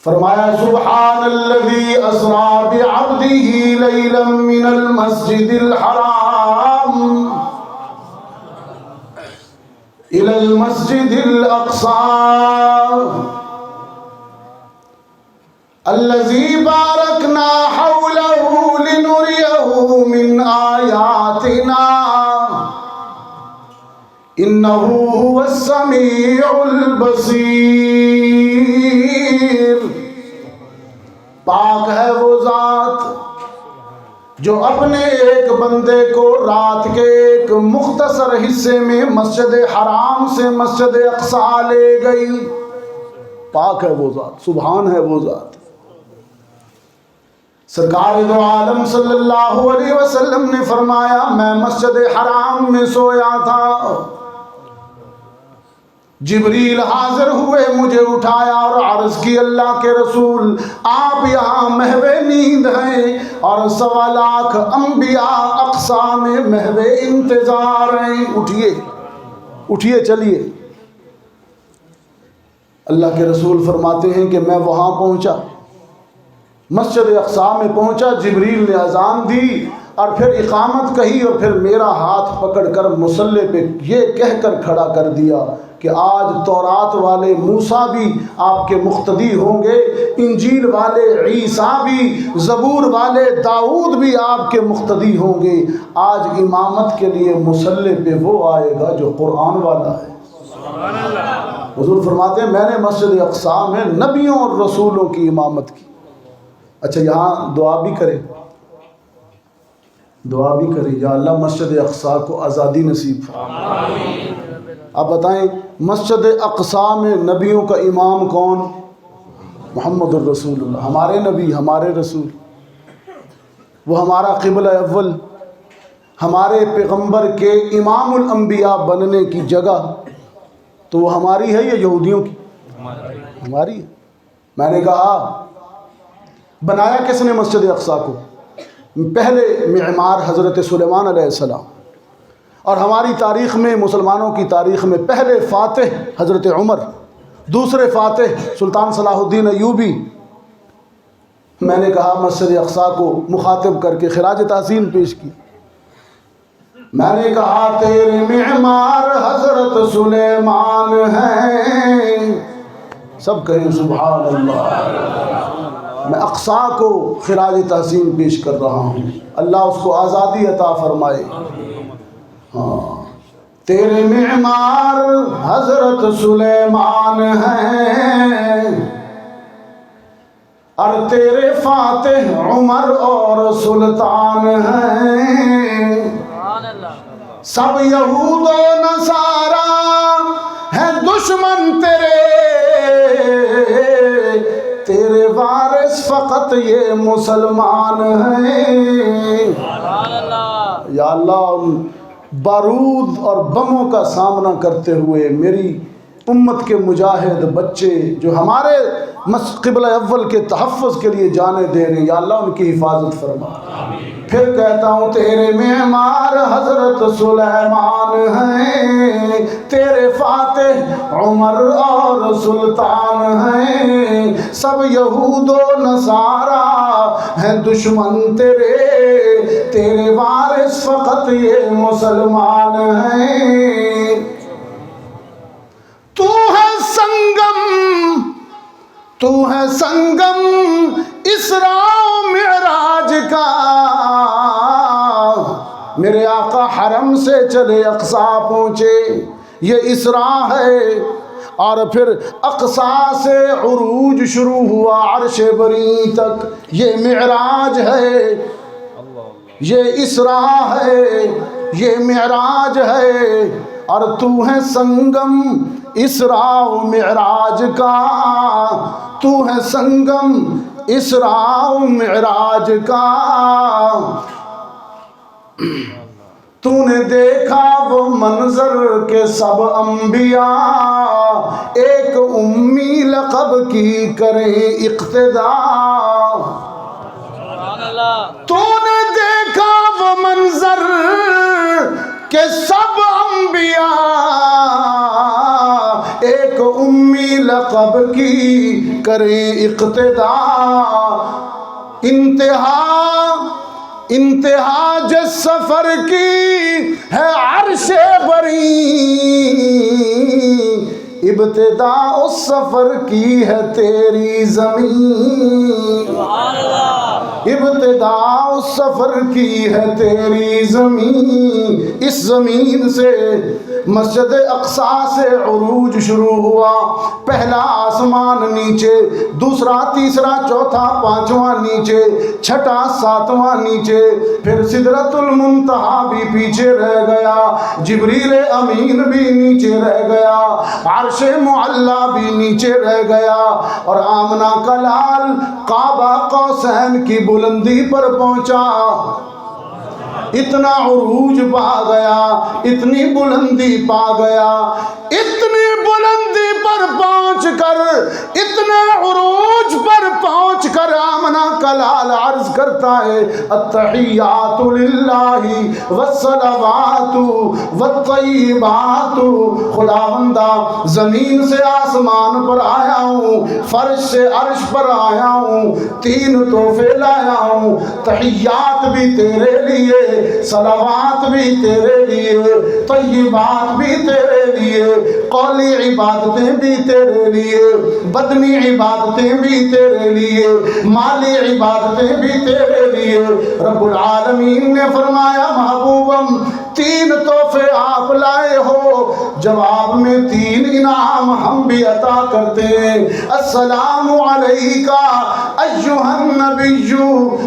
فرمایا سبحان الذی اسرا بعبدہ لیلا من المسجد الحرام الى المسجد الاقصى الذي باركنا حوله لنريه من آياتنا إنه هو السميع البصير۔ پاک ہے وہ ذات جو اپنے ایک بندے کو رات کے ایک مختصر حصے میں مسجد حرام سے مسجد اقصی لے گئی۔ پاک ہے وہ ذات، سبحان ہے وہ ذات۔ سرکار دو عالم صلی اللہ علیہ وسلم نے فرمایا میں مسجد حرام میں سویا تھا، جبریل حاضر ہوئے، مجھے اٹھایا اور عرض کی اللہ کے رسول آپ یہاں محو نیند ہیں اور 1.25 لاکھ انبیاء اقصی میں محو انتظار ہیں، اٹھیے اٹھیے چلیے۔ اللہ کے رسول فرماتے ہیں کہ میں وہاں پہنچا، مسجد اقصی میں پہنچا، جبریل نے اذان دی اور پھر اقامت کہی اور پھر میرا ہاتھ پکڑ کر مصلی پہ یہ کہہ کر کھڑا کر دیا کہ آج تورات والے موسیٰ بھی آپ کے مقتدی ہوں گے، انجیل والے عیسیٰ بھی، زبور والے داؤد بھی آپ کے مقتدی ہوں گے۔ آج امامت کے لیے مصلی پہ وہ آئے گا جو قرآن والا ہے۔ حضور فرماتے ہیں میں نے مسجد اقصی میں نبیوں اور رسولوں کی امامت کی۔ اچھا یہاں دعا بھی کریں، دعا بھی کریں یا اللہ مسجد اقصی کو آزادی نصیب فرمائے۔ آپ بتائیں مسجد اقصی میں نبیوں کا امام کون؟ محمد الرسول اللہ، ہمارے نبی، ہمارے رسول، وہ ہمارا قبلہ اول، ہمارے پیغمبر کے امام الانبیاء بننے کی جگہ، تو وہ ہماری ہے یا یہودیوں کی؟ ہماری ہے۔ میں نے کہا بنایا کس نے مسجد اقصی کو؟ پہلے معمار حضرت سلیمان علیہ السلام، اور ہماری تاریخ میں، مسلمانوں کی تاریخ میں پہلے فاتح حضرت عمر، دوسرے فاتح سلطان صلاح الدین ایوبی۔ میں نے کہا مسجد اقصی کو مخاطب کر کے خراج تحسین پیش کی۔ میں نے کہا تیرے معمار حضرت سلیمان ہیں، سب کہیں سبحان اللہ۔ میں اقصی کو خراج تحسین پیش کر رہا ہوں، اللہ اس کو آزادی عطا فرمائے۔ ہاں تیرے معمار حضرت سلیمان ہیں اور تیرے فاتح عمر اور سلطان ہیں، سب یہود و نصارا ہیں دشمن تیرے، تیرے وارث فقط یہ مسلمان ہیں۔ یا اللہ بارود اور بموں کا سامنا کرتے ہوئے میری امت کے مجاہد بچے جو ہمارے قبلہ اول کے تحفظ کے لیے جانیں دے رہے ہیں، یا اللہ ان کی حفاظت فرما۔ پھر کہتا ہوں تیرے معمار حضرت سلیمان ہیں، تیرے فاتح عمر اور سلطان ہیں، سب یہود و نصارا ہیں دشمن تیرے، تیرے وارث فقط یہ مسلمان ہیں۔ تو ہے سنگم، تو ہے سنگم اسراء و معراج کا، میرے آقا حرم سے چلے اقصی پہنچے، یہ اسراء ہے، اور پھر اقصی سے عروج شروع ہوا عرش بری تک، یہ معراج ہے، یہ اسراء ہے، یہ معراج ہے، اور تو ہے سنگم اسراء و معراج کا، تو ہے سنگم اسراء و معراج کا۔ تو نے دیکھا وہ منظر کے سب انبیاء ایک امی لقب کی کریں اقتدا، تو نے دیکھا وہ منظر کہ سب انبیاء ایک امی لقب کی کریں اقتدا، انتہا جس سفر کی ہے عرش بری، ابتدا اس سفر کی ہے تیری زمین، ابتدا اس سفر کی ہے تیری زمین۔ اس زمین سے مسجد اقصیٰ سے عروج شروع ہوا، پہلا آسمان نیچے، دوسرا تیسرا چوتھا پانچواں نیچے، چھٹا ساتواں نیچے، پھر سدرۃ المنتہا بھی پیچھے رہ گیا، جبریل امین بھی نیچے رہ گیا، عرش معلیٰ بھی نیچے رہ گیا، اور آمنہ کا لال قاب قوسین کی بلندی پر پہنچا۔ اتنا عروج پا گیا، اتنی بلندی پا گیا، اتنی بلندی پر پہنچ کر، اتنے عروج پر پہنچ کر آمنہ کا لال عرض کرتا ہے التحیات للہ والصلوات والطیبات، خداوندہ زمین سے آسمان پر آیا ہوں، فرش سے عرش پر آیا ہوں، تین تحفے لایا ہوں، تحیات بھی تیرے لیے، صلوات بھی تیرے لیے، طیبات بھی تیرے لیے، قولی عبادتیں بھی تیرے لیے، بدنی عبادتیں بھی تیرے لیے، مالی عبادتیں بھی تیرے لیے۔ رب العالمین نے فرمایا محبوبم تین تحفے آپ لائے ہو، جواب میں تین انعام ہم بھی عطا کرتے ہیں۔ السلام علیکہ ایھا النبی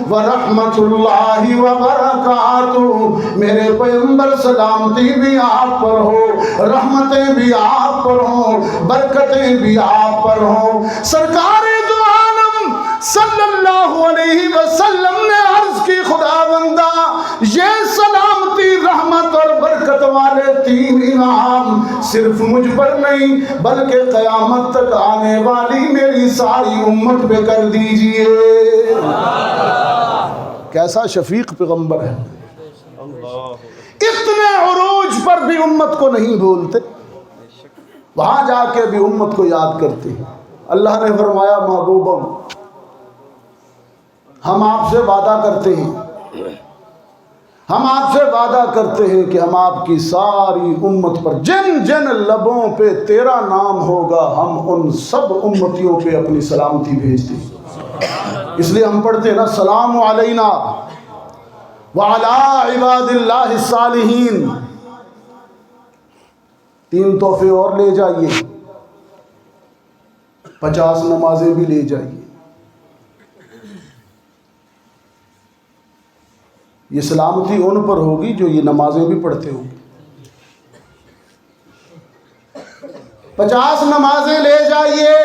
ورحمۃ اللہ وبرکاتہ، میرے پیغمبر سلامتی بھی آپ پر ہو، رحمتیں بھی آپ پر ہوں، برکتیں بھی آپ پر ہوں۔ سرکار دو عالم صلی اللہ علیہ وسلم نے عرض کی خداوندہ یہ سلامتی، رحمت اور برکت والے تین انعام صرف مجھ پر نہیں بلکہ قیامت تک آنے والی میری ساری امت پہ کر دیجئے۔ کیسا شفیق پیغمبر ہے، اتنے عروج پر بھی امت کو نہیں بھولتے، وہاں جا کے بھی امت کو یاد کرتے ہیں۔ اللہ نے فرمایا محبوبم ہم آپ سے وعدہ کرتے ہیں، ہم آپ سے وعدہ کرتے ہیں کہ ہم آپ کی ساری امت پر جن جن لبوں پہ تیرا نام ہوگا ہم ان سب امتیوں پہ اپنی سلامتی بھیج دیں۔ اس لیے ہم پڑھتے ہیں نا سلام علینا وعلی عباد اللہ الصالحین۔ تین تحفے اور لے جائیے، 50 نمازیں بھی لے جائیے۔ یہ سلامتی ان پر ہوگی جو یہ نمازیں بھی پڑھتے ہوں گے۔ 50 نمازیں لے جائیے،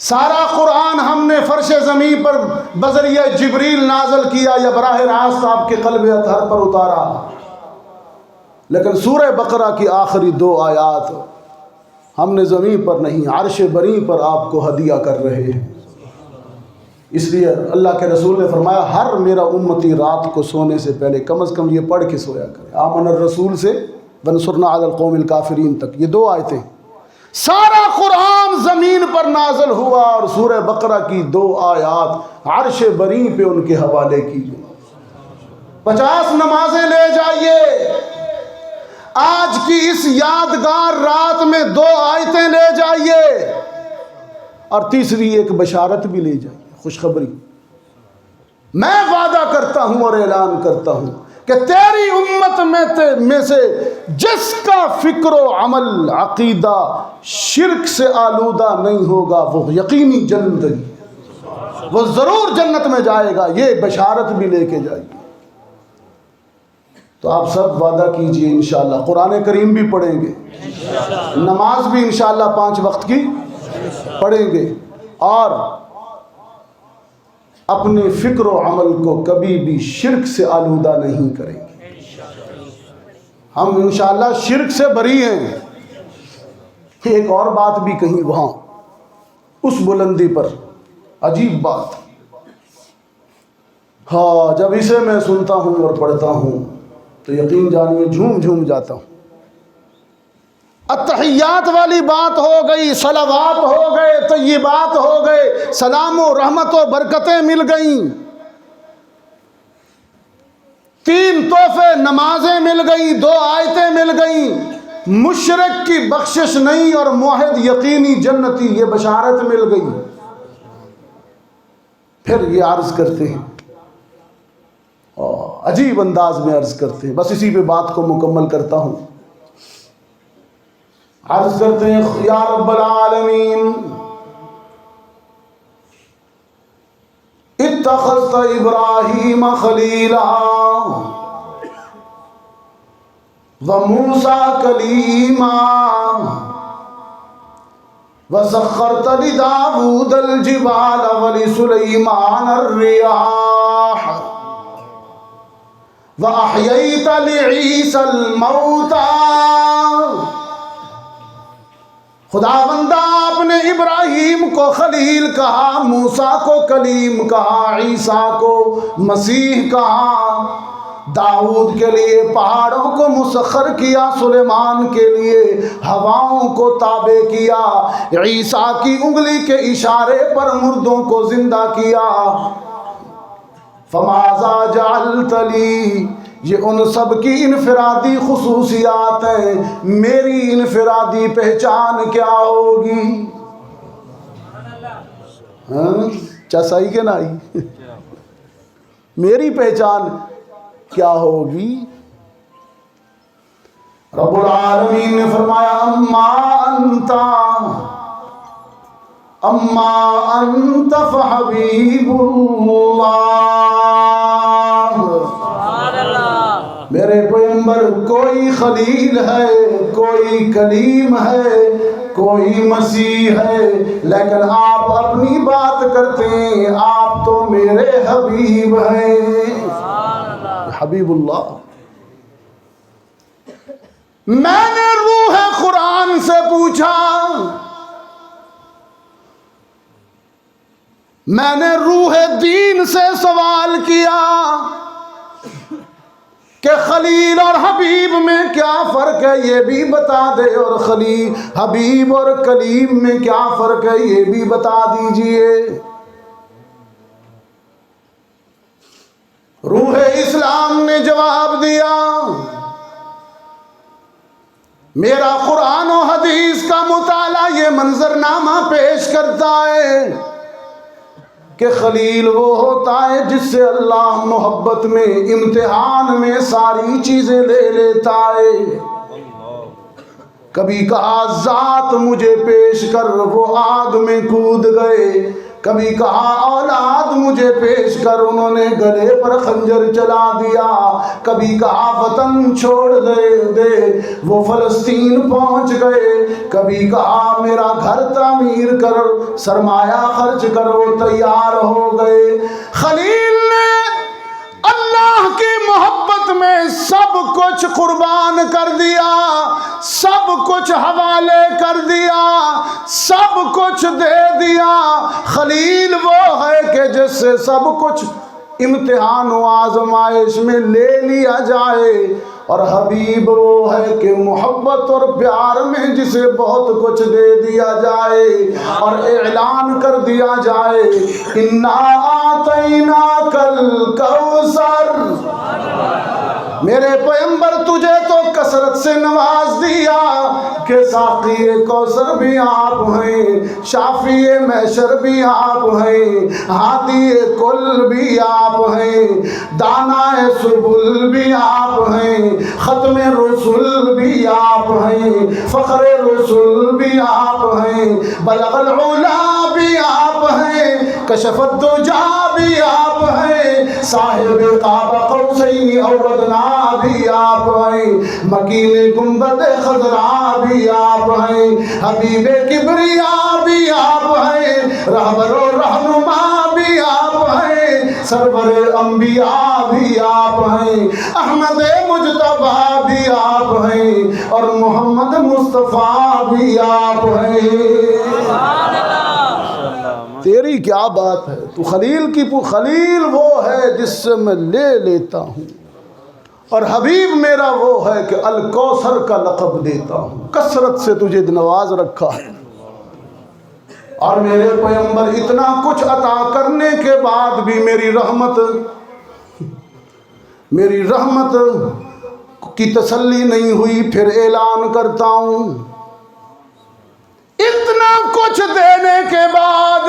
سارا قرآن ہم نے فرش زمین پر بذریعہ جبریل نازل کیا یا براہ راست آپ کے قلب اطہر پر اتارا، لیکن سورہ بقرہ کی آخری 2 آیات ہم نے زمین پر نہیں عرش بری پر آپ کو ہدیہ کر رہے ہیں۔ اس لیے اللہ کے رسول نے فرمایا ہر میرا امتی رات کو سونے سے پہلے کم از کم یہ پڑھ کے سویا کرے، آمن الرسول سے وانصرنا علی القوم الکافرین تک، یہ 2 آیتیں۔ سارا قرآن زمین پر نازل ہوا اور سورہ بقرہ کی 2 آیات عرش بری پہ ان کے حوالے کی گئی۔ 50 نمازیں لے جائیے، آج کی اس یادگار رات میں 2 آیتیں لے جائیے، اور تیسری ایک بشارت بھی لے جائیے، خوشخبری۔ میں وعدہ کرتا ہوں اور اعلان کرتا ہوں کہ تیری امت میں سے جس کا فکر و عمل عقیدہ شرک سے آلودہ نہیں ہوگا وہ یقینی جنت، وہ ضرور جنت میں جائے گا، یہ بشارت بھی لے کے جائیے۔ تو آپ سب وعدہ کیجئے انشاءاللہ قرآن کریم بھی پڑھیں گے، نماز بھی انشاءاللہ 5 وقت کی پڑھیں گے، اور اپنے فکر و عمل کو کبھی بھی شرک سے آلودہ نہیں کریں گے۔ ہم انشاءاللہ شرک سے بری ہیں۔ ایک اور بات بھی کہیں وہاں اس بلندی پر، عجیب بات، ہاں جب اسے میں سنتا ہوں اور پڑھتا ہوں تو یقین جانیے جھوم جھوم جاتا ہوں۔ اتحیات والی بات ہو گئی، صلوات ہو گئے، طیبات ہو گئے، سلام و رحمت و برکتیں مل گئیں، 3 تحفے نمازیں مل گئیں، 2 آیتیں مل گئیں، مشرک کی بخشش نہیں اور موحد یقینی جنتی، یہ بشارت مل گئی۔ پھر یہ عرض کرتے ہیں، عجیب انداز میں عرض کرتے ہیں، بس اسی پہ بات کو مکمل کرتا ہوں۔ عرض کرتے ہیں یا رب العالمین اتخذت ابراہیم خلیلا وموسیٰ کلیما وسخرت لداود الجبال ولسلیمان الریاح وأحييت لعيسى الموتى۔ خداوندہ آپ نے ابراہیم کو خلیل کہا، موسیٰ کو کلیم کہا، عیسیٰ کو مسیح کہا، داؤد کے لیے پہاڑوں کو مسخر کیا، سلیمان کے لیے ہواؤں کو تابع کیا، عیسیٰ کی انگلی کے اشارے پر مردوں کو زندہ کیا۔ فماذا جعلت لی، یہ ان سب کی انفرادی خصوصیات ہیں، میری انفرادی پہچان کیا ہوگی؟ چسائی کے نائی، میری پہچان کیا ہوگی؟ رب العالمین نے فرمایا اما انت فحبیب اللہ، میرے پیغمبر کوئی خلیل ہے، کوئی کلیم ہے، کوئی مسیح ہے، لیکن آپ اپنی بات کرتے ہیں، آپ تو میرے حبیب ہیں۔ حبیب اللہ، میں نے روح قرآن سے پوچھا، میں نے روح دین سے سوال کیا کہ خلیل اور حبیب میں کیا فرق ہے، یہ بھی بتا دے، اور خلیل حبیب اور کلیم میں کیا فرق ہے، یہ بھی بتا دیجئے۔ روح اسلام نے جواب دیا، میرا قرآن و حدیث کا مطالعہ یہ منظرنامہ پیش کرتا ہے کہ خلیل وہ ہوتا ہے جس سے اللہ محبت میں، امتحان میں ساری چیزیں لے لیتا ہے۔ کبھی کہا ذات مجھے پیش کر، وہ آگ میں کود گئے، کبھی کہا اولاد مجھے پیش کر، انہوں نے گلے پر خنجر چلا دیا، کبھی کہا وطن چھوڑ دے، وہ فلسطین پہنچ گئے، کبھی کہا میرا گھر تعمیر کر، سرمایہ خرچ کر، وہ تیار ہو گئے۔ خلیل نے اللہ کی محبت میں سب کچھ قربان کر دیا، سب کچھ حوالے کر دیا، سب کچھ دے دیا۔ خلیل وہ ہے کہ جس سے سب کچھ امتحان و آزمائش میں لے لیا جائے، اور حبیب وہ ہے کہ محبت اور پیار میں جسے بہت کچھ دے دیا جائے اور اعلان کر دیا جائے، اِنَّا أَعْطَيْنَاكَ الْكَوْثَرَ، میرے پیغمبر تجھے تو کثرت سے نواز دیا کہ ساقی کوثر بھی آپ ہیں، شافی محشر بھی آپ ہیں، ہادی کل بھی آپ ہیں، دانا سبل بھی آپ ہیں، ختم رسول بھی آپ ہیں، فخر رسول بھی آپ ہیں، بلغ العلا بھی آپ ہیں، کشف الدجا بھی آپ ہیں، صاحب قاب قوسین او ادنی بھی آپ ہیں، مکین گنبد خضرا بھی آپ ہیں، حبیب کبریا بھی آپ ہیں، رہبر و رہنما بھی آپ ہیں، سرور انبیاء بھی آپ ہیں، احمد مجتبیٰ بھی آپ ہیں، اور محمد مصطفیٰ بھی آپ ہیں۔ تیری کیا بات ہے، تو خلیل وہ ہے جس سے میں لے لیتا ہوں، اور حبیب میرا وہ ہے کہ الکوثر کا لقب دیتا ہوں، کثرت سے تجھے نواز رکھا ہے۔ اور میرے پیغمبر اتنا کچھ عطا کرنے کے بعد بھی میری رحمت کی تسلی نہیں ہوئی، پھر اعلان کرتا ہوں اتنا کچھ دینے کے بعد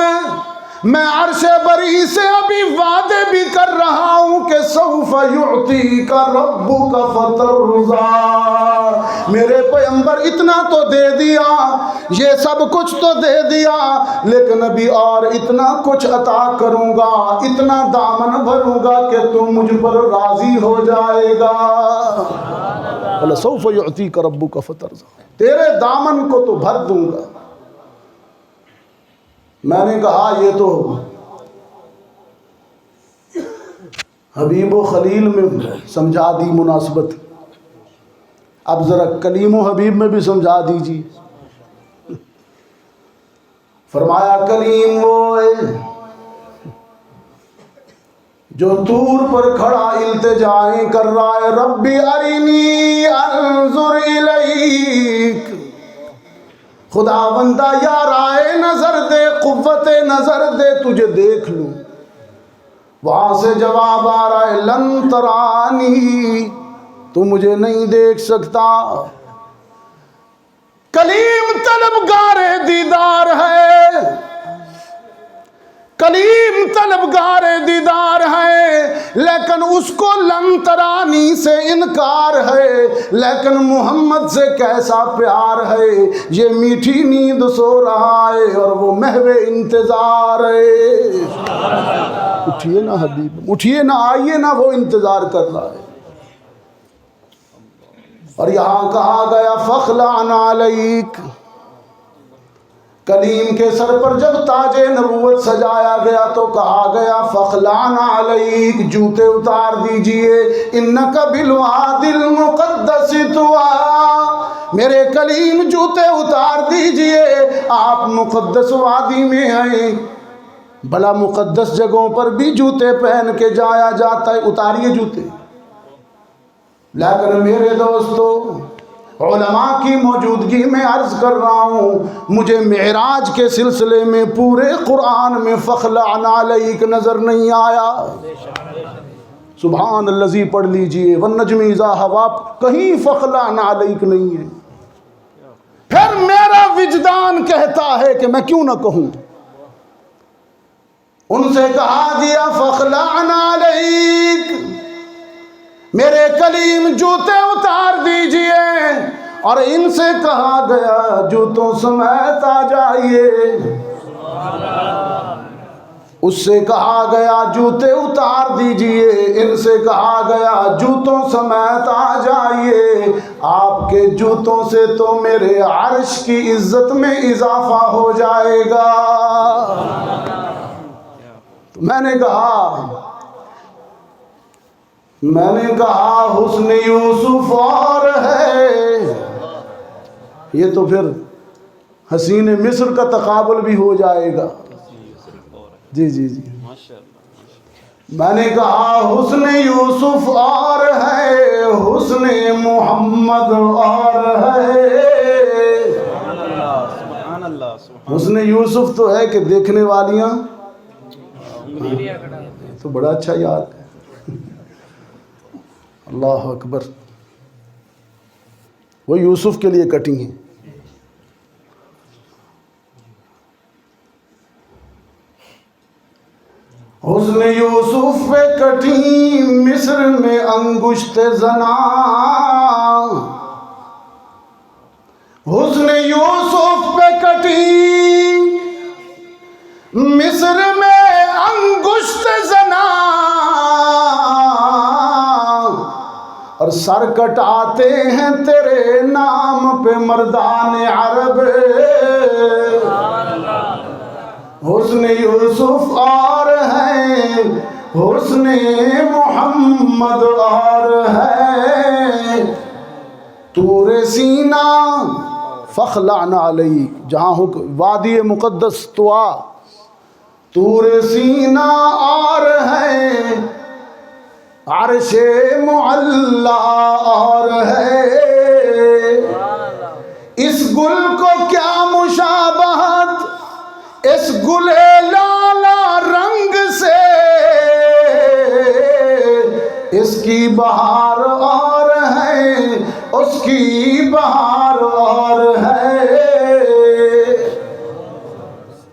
میں عرش بری سے ابھی وعدے بھی کر رہا ہوں کہ سوف یعطیک ربک فترضی۔ میرے پیغمبر اتنا تو دے دیا، یہ سب کچھ تو دے دیا، لیکن ابھی اور اتنا کچھ عطا کروں گا، اتنا دامن بھروں گا کہ تم مجھ پر راضی ہو جائے گا۔ سوف یعطیک ربک فترضی، تیرے دامن کو تو بھر دوں گا۔ میں نے کہا یہ تو حبیب و خلیل میں سمجھا دی مناسبت، اب ذرا کلیم و حبیب میں بھی سمجھا دیجیے۔ فرمایا کلیم وہ ہے جو طور پر کھڑا التجائیں کر رہا ہے، ربی ارینی انظر الیک، خدا بندہ یا رائے نظر دے، قوت نظر دے، تجھے دیکھ لوں۔ وہاں سے جواب آ رہا ہے لن ترانی، تو مجھے نہیں دیکھ سکتا۔ کلیم طلبگار دیدار ہے، کلیم طلبگار دیدار ہے، لیکن اس کو لن ترانی سے انکار ہے۔ لیکن محمد سے کیسا پیار ہے، یہ میٹھی نیند سو رہا ہے اور وہ محو انتظار ہے۔ اٹھیے نا حبیب، اٹھیے نا، آئیے نا، وہ انتظار کر رہا ہے۔ اور یہاں کہا گیا فخلع نعلیک، کلیم کے سر پر جب تاج نبوت سجایا گیا تو کہا گیا فخلع نعلیک، جوتے اتار دیجئے، انک بالوادی المقدس طوی، میرے کلیم جوتے اتار دیجئے، آپ مقدس وادی میں ہیں۔ بھلا مقدس جگہوں پر بھی جوتے پہن کے جایا جاتا ہے، اتاریے جوتے۔ لیکن میرے دوستو، علماء کی موجودگی میں عرض کر رہا ہوں، مجھے معراج کے سلسلے میں پورے قرآن میں فخلع نعلیک نظر نہیں آیا۔ سبحان الذی پڑھ لیجئے، والنجم اذا ہوا، کہیں فخلع نعلیک نہیں ہے۔ پھر میرا وجدان کہتا ہے کہ میں کیوں نہ کہوں۔ ان سے کہا گیا فخلع نعلیک، میرے کلیم جوتے اتار دیجئے، اور ان سے کہا گیا جوتوں سمیت آ جائیے۔ اس سے کہا گیا جوتے اتار دیجئے، ان سے کہا گیا جوتوں سمیت آ جائیے، آپ کے جوتوں سے تو میرے عرش کی عزت میں اضافہ ہو جائے گا۔ تو میں نے کہا حسن یوسف اور ہے، یہ تو پھر حسین مصر کا تقابل بھی ہو جائے گا۔ جی جی جی، میں نے کہا حسن یوسف اور ہے، حسن محمد اور ہے۔ حسن یوسف تو ہے کہ دیکھنے والیاں، تو بڑا اچھا یاد ہے۔ اللہ اکبر، وہ یوسف کے لیے کٹنگ ہے۔ حسن یوسف پہ کٹی مصر میں انگشت زنا، حسن یوسف پہ کٹی مصر میں انگشت زنا، اور سر کٹاتے ہیں تیرے نام پہ مردان عرب۔ حسن یوسف اور ہے، حسن محمد اور ہے، طور سینہ فخلع نعلیک، جہاں وادی مقدس طور سینہ اور ہے، عرش معلا اور ہے، اس گل کو کیا مشابہت اس گل لالا رنگ سے، اس کی بہار اور ہے، اس کی بہار اور ہے۔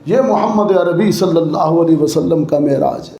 یہ محمد عربی صلی اللہ علیہ وسلم کا معراج ہے۔